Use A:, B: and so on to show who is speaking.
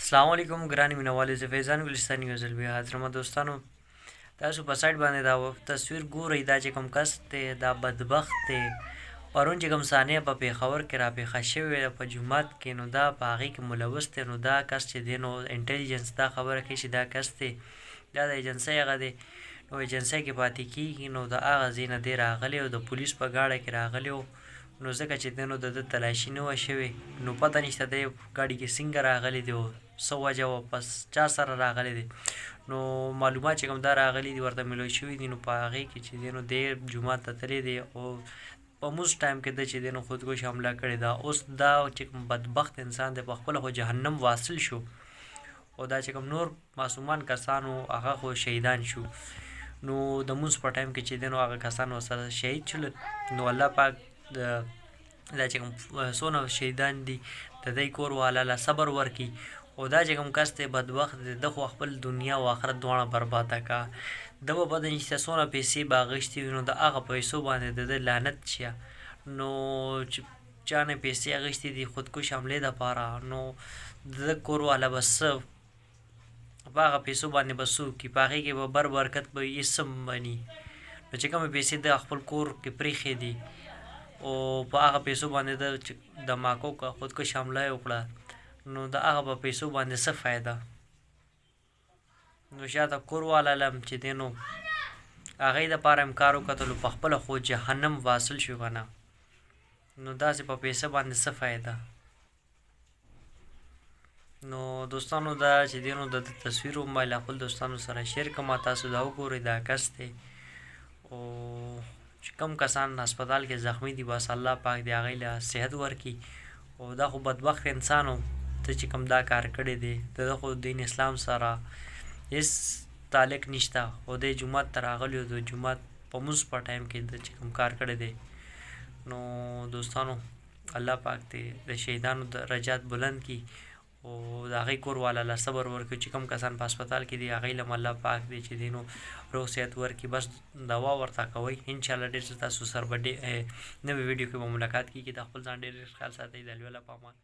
A: السلام علیکم ګرانې مینوالو، زه فیضان ګلستاني یو ځل بیا حاضرم. دوستانو، تاسو په سایډ باندې دا تصویر ګورئ. دا چې کوم کس دی دا بدبخت دی. پرون چې کوم صحنې په پېښور کې راپېښه شوې ده په جومات کې، نو دا په هغې کې ملوث دی. نو دا کس چې دی نو انټلیجنس دا خبره کوي چې دا کس دی دا د ایجنسۍ هغه دی، نو ایجنسۍ کې پاتې کېږي. نو د هغه ځای نه دی راغلی او د پولیس په ګاډه کې راغلی و. نو ځکه چې دی نو د ده تلاشي نه وه شوې، نو پته نشته دی ګاډي کې څنګه راغلی دی او څه وجه وه، پس چا سره راغلی دی. نو معلومات چې کوم دا راغلي دي ورته میلو شوي دي. نو په هغې کې چې دی نو دی جومات ته تللی دی او په مونځ ټایم کې ده چې دی نو خودکش حمله کړې ده. اوس دا چې کوم بدبخت انسان دی په خپله خو جهنم واصل شو، او دا چې کوم نور معصومان کسان وو هغه خو شهیدان شو. نو د مونځ په ټایم کې چې دی نو هغه کسان ورسره شهید شول. نو الله پاک دا چې کوم څونه شهیدان دي د دی کور والا له صبر ورکړي. او دا چې کوم کس دی بدبخت دی، ده خو خپل دنیا او آخرت دواړه برباده کا. ده به پته نشته څونه پیسې به اخیستې وي، نو د هغه پیسو باندې د ده لعنت شه. نو چې چا نه پیسې اخیستې دي خودکش حملې دپاره، نو د ده کور والا به څه په هغه پیسو باندې به څه وکړي، په هغې کې به برکت به وي، هېڅ څه بني. نو چې کومې پیسې د خپل کور کې پرېښې دي او په هغه پیسو باندې د دماکو که خودکش حمله یې وکړه، نو د هغه په پیسو باندې څه فایده. نو شاته کور والا لم چې دی نو هغې دپاره هم کار وکتلو، په خپله خو جهنم واصل شو که نه، نو داسې په پیسه باندې څه فایده. نو دوستانو دا چې دی نو د تصویر موبایل خپل دوستانو سره شیر کړم. تاسو دا وګورئ دا کس دی او چې کوم کسان هسپتال کې زخمی دي بس الله پاک دی هغوی له صحت ورکړي. او دا خو بدبخت انسان و ته چې کوم دا کار کړی دی، د ده خو دین اسلام سره هېڅ تعلق نشته. او دی جومات ته راغلی او د جومات په مونځ په ټایم کې د چې کوم کار کړی دی. نو دوستانو الله پاک دی د شهیدانو درجات بلند کړي او د هغې کور والا له صبر ورکړي. چې کوم کسان په هسپتال کې دي هغوی له الله پاک دی چې دی نو روغ صحت ورکړي. بس دوا ورته کوئ، انشاءالله ډېر ستاسو سره به نوې ویډیو کې به ملاقات کېږي. د خپل ځان ډېر خیال ساتئ. د الله په امان.